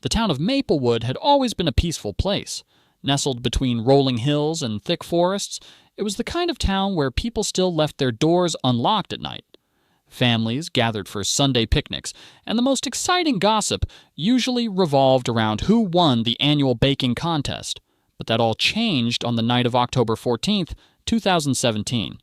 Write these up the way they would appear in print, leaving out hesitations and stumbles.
The town of Maplewood had always been a peaceful place. Nestled between rolling hills and thick forests, it was the kind of town where people still left their doors unlocked at night. Families gathered for Sunday picnics, and the most exciting gossip usually revolved around who won the annual baking contest. But that all changed on the night of October 14th, 2017.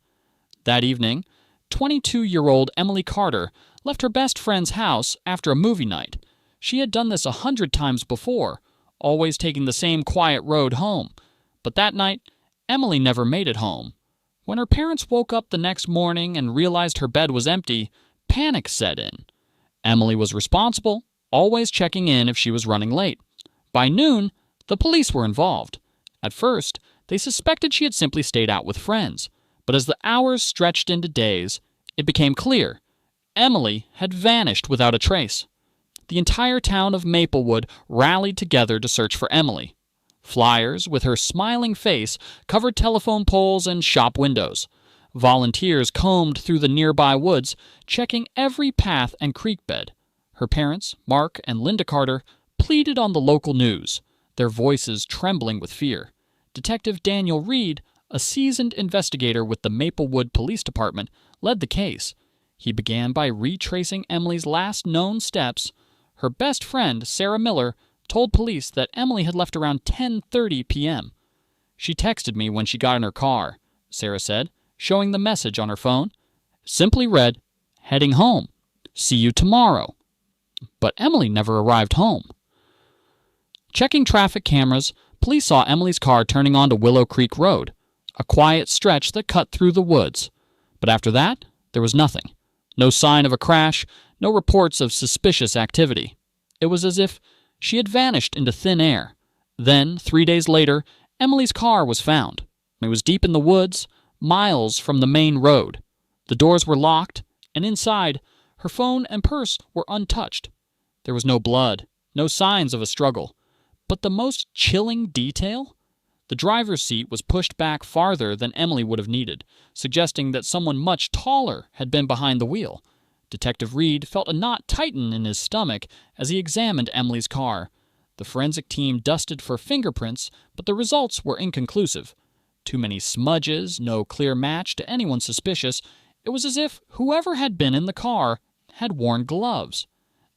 That evening, 22-year-old Emily Carter left her best friend's house after a movie night. She had done this 100 times before, always taking the same quiet road home. But that night, Emily never made it home. When her parents woke up the next morning and realized her bed was empty, panic set in. Emily was responsible, always checking in if she was running late. By noon, the police were involved. At first, they suspected she had simply stayed out with friends. But as the hours stretched into days, it became clear. Emily had vanished without a trace. The entire town of Maplewood rallied together to search for Emily. Flyers with her smiling face covered telephone poles and shop windows. Volunteers combed through the nearby woods, checking every path and creek bed. Her parents, Mark and Linda Carter, pleaded on the local news, their voices trembling with fear. Detective Daniel Reed, a seasoned investigator with the Maplewood Police Department, led the case. He began by retracing Emily's last known steps. Her best friend, Sarah Miller, told police that Emily had left around 10:30 p.m. "She texted me when she got in her car," Sarah said, showing the message on her phone. Simply read, "Heading home. See you tomorrow." But Emily never arrived home. Checking traffic cameras, police saw Emily's car turning onto Willow Creek Road, a quiet stretch that cut through the woods. But after that, there was nothing. No sign of a crash, no reports of suspicious activity. It was as if she had vanished into thin air. Then, 3 days later, Emily's car was found. It was deep in the woods, miles from the main road. The doors were locked, and inside, her phone and purse were untouched. There was no blood, no signs of a struggle. But the most chilling detail? The driver's seat was pushed back farther than Emily would have needed, suggesting that someone much taller had been behind the wheel. Detective Reed felt a knot tighten in his stomach as he examined Emily's car. The forensic team dusted for fingerprints, but the results were inconclusive. Too many smudges, no clear match to anyone suspicious. It was as if whoever had been in the car had worn gloves.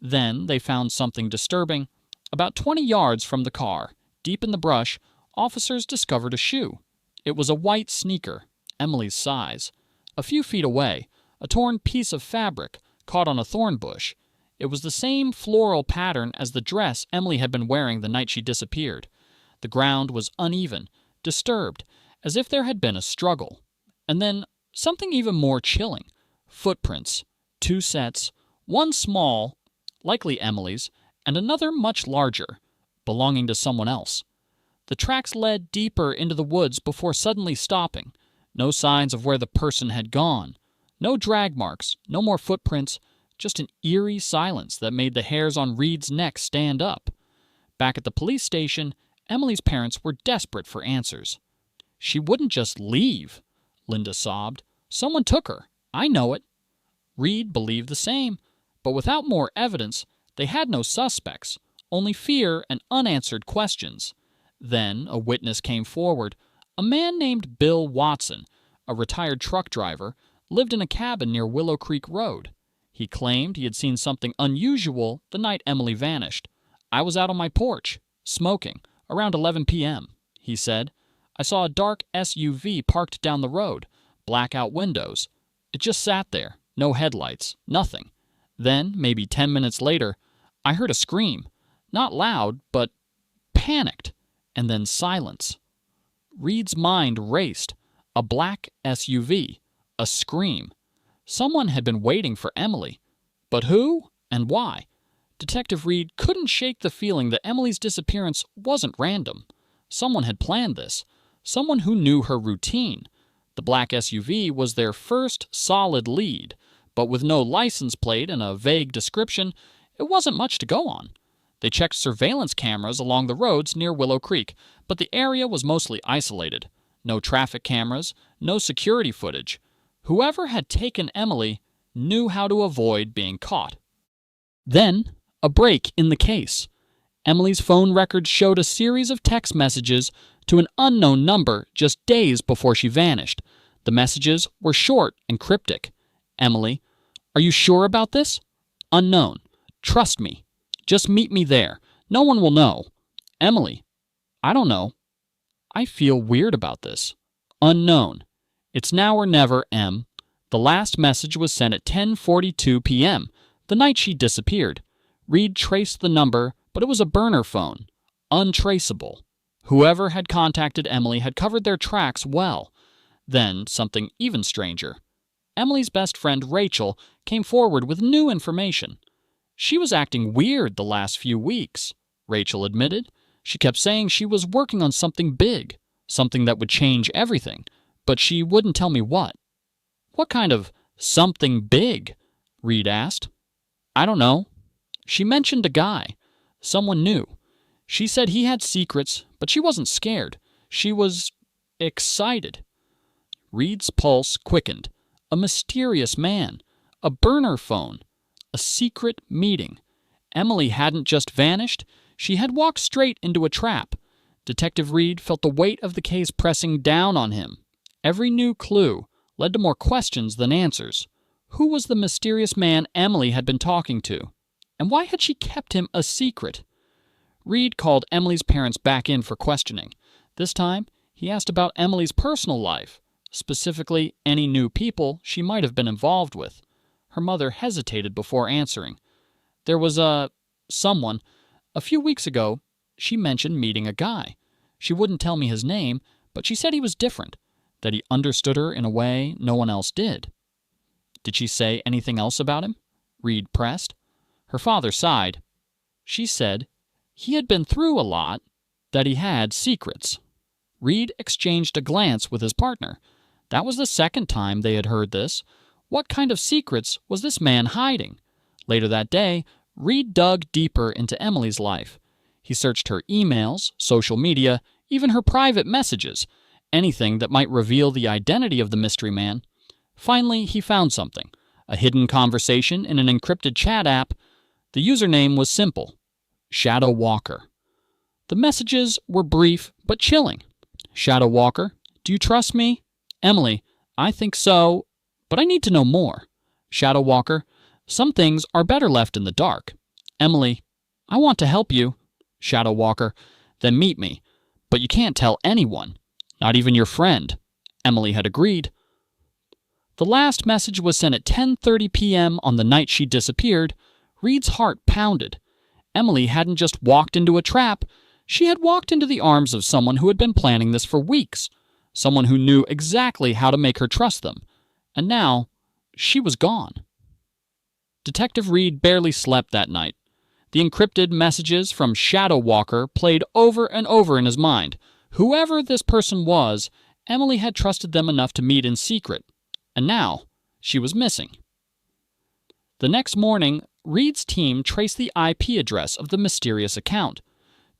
Then they found something disturbing. About 20 yards from the car, deep in the brush, officers discovered a shoe. It was a white sneaker, Emily's size. A few feet away, a torn piece of fabric caught on a thorn bush. It was the same floral pattern as the dress Emily had been wearing the night she disappeared. The ground was uneven, disturbed, as if there had been a struggle. And then something even more chilling. Footprints. 2 sets, one small, likely Emily's, and another much larger, belonging to someone else. The tracks led deeper into the woods before suddenly stopping. No signs of where the person had gone. No drag marks, no more footprints, just an eerie silence that made the hairs on Reed's neck stand up. Back at the police station, Emily's parents were desperate for answers. "She wouldn't just leave," Linda sobbed. "Someone took her. I know it." Reed believed the same, but without more evidence, they had no suspects, only fear and unanswered questions. Then a witness came forward. A man named Bill Watson, a retired truck driver, lived in a cabin near Willow Creek Road. He claimed he had seen something unusual the night Emily vanished. "I was out on my porch, smoking, around 11 p.m., he said. "I saw a dark SUV parked down the road, blackout windows. It just sat there, no headlights, nothing. Then, maybe 10 minutes later, I heard a scream. Not loud, but panicked, and then silence." Reed's mind raced. A black SUV. A scream. Someone had been waiting for Emily. But who and why? Detective Reed couldn't shake the feeling that Emily's disappearance wasn't random. Someone had planned this. Someone who knew her routine. The black SUV was their first solid lead, but with no license plate and a vague description, it wasn't much to go on. They checked surveillance cameras along the roads near Willow Creek, but the area was mostly isolated. No traffic cameras, no security footage. Whoever had taken Emily knew how to avoid being caught. Then, a break in the case. Emily's phone records showed a series of text messages to an unknown number just days before she vanished. The messages were short and cryptic. Emily, are you sure about this? Unknown. Trust me. Just meet me there. No one will know. Emily, I don't know. I feel weird about this. Unknown. It's now or never, Em. The last message was sent at 10:42 p.m., the night she disappeared. Reed traced the number, but it was a burner phone. Untraceable. Whoever had contacted Emily had covered their tracks well. Then, something even stranger. Emily's best friend, Rachel, came forward with new information. She was acting weird the last few weeks, Rachel admitted. She kept saying she was working on something big, something that would change everything, but she wouldn't tell me what. What kind of something big? Reed asked. I don't know. She mentioned a guy, someone new. She said he had secrets, but she wasn't scared. She was excited. Reed's pulse quickened. A mysterious man. A burner phone. A secret meeting. Emily hadn't just vanished. She had walked straight into a trap. Detective Reed felt the weight of the case pressing down on him. Every new clue led to more questions than answers. Who was the mysterious man Emily had been talking to? And why had she kept him a secret? Reed called Emily's parents back in for questioning. This time, he asked about Emily's personal life, specifically any new people she might have been involved with. Her mother hesitated before answering. There was someone. A few weeks ago, she mentioned meeting a guy. She wouldn't tell me his name, but she said he was different, that he understood her in a way no one else did. Did she say anything else about him? Reed pressed. Her father sighed. She said he had been through a lot, that he had secrets. Reed exchanged a glance with his partner. That was the second time they had heard this. What kind of secrets was this man hiding? Later that day, Reed dug deeper into Emily's life. He searched her emails, social media, even her private messages, anything that might reveal the identity of the mystery man. Finally, he found something, a hidden conversation in an encrypted chat app. The username was simple, ShadowWalker. The messages were brief but chilling. ShadowWalker, do you trust me? Emily, I think so, but I need to know more. ShadowWalker, some things are better left in the dark. Emily, I want to help you. ShadowWalker, then meet me, but you can't tell anyone, not even your friend. Emily had agreed. The last message was sent at 10:30 p.m. on the night she disappeared. Reed's heart pounded. Emily hadn't just walked into a trap. She had walked into the arms of someone who had been planning this for weeks, someone who knew exactly how to make her trust them. And now, she was gone. Detective Reed barely slept that night. The encrypted messages from ShadowWalker played over and over in his mind. Whoever this person was, Emily had trusted them enough to meet in secret. And now, she was missing. The next morning, Reed's team traced the IP address of the mysterious account.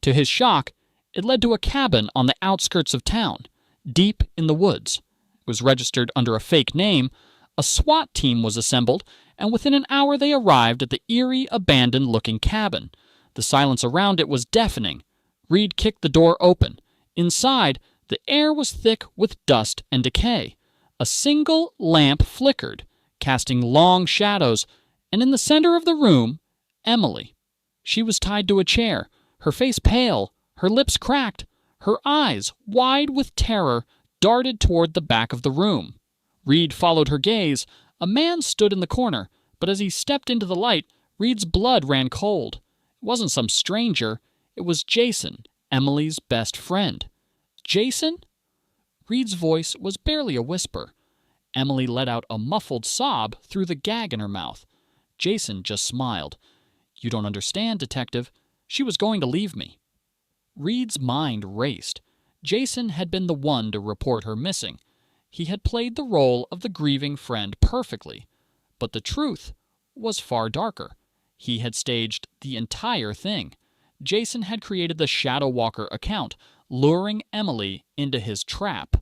To his shock, it led to a cabin on the outskirts of town, deep in the woods. It was registered under a fake name. A SWAT team was assembled, and within an hour they arrived at the eerie, abandoned-looking cabin. The silence around it was deafening. Reed kicked the door open. Inside, the air was thick with dust and decay. A single lamp flickered, casting long shadows, and in the center of the room, Emily. She was tied to a chair, her face pale, her lips cracked, her eyes, wide with terror, darted toward the back of the room. Reed followed her gaze. A man stood in the corner, but as he stepped into the light, Reed's blood ran cold. It wasn't some stranger. It was Jason, Emily's best friend. Jason? Reed's voice was barely a whisper. Emily let out a muffled sob through the gag in her mouth. Jason just smiled. You don't understand, Detective. She was going to leave me. Reed's mind raced. Jason had been the one to report her missing. He had played the role of the grieving friend perfectly. But the truth was far darker. He had staged the entire thing. Jason had created the ShadowWalker account, luring Emily into his trap.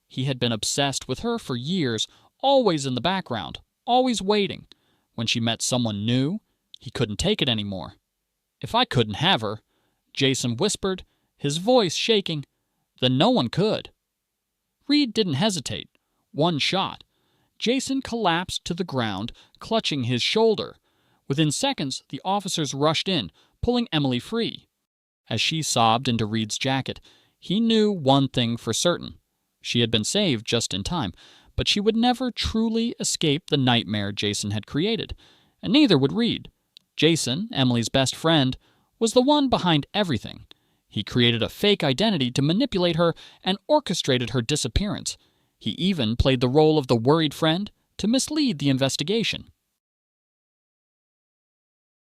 He had been obsessed with her for years, always in the background, always waiting. When she met someone new, he couldn't take it anymore. If I couldn't have her, Jason whispered, his voice shaking. Then no one could. Reed didn't hesitate. One shot. Jason collapsed to the ground, clutching his shoulder. Within seconds, the officers rushed in, pulling Emily free. As she sobbed into Reed's jacket, he knew one thing for certain. She had been saved just in time, but she would never truly escape the nightmare Jason had created, and neither would Reed. Jason, Emily's best friend, was the one behind everything. He created a fake identity to manipulate her and orchestrated her disappearance. He even played the role of the worried friend to mislead the investigation.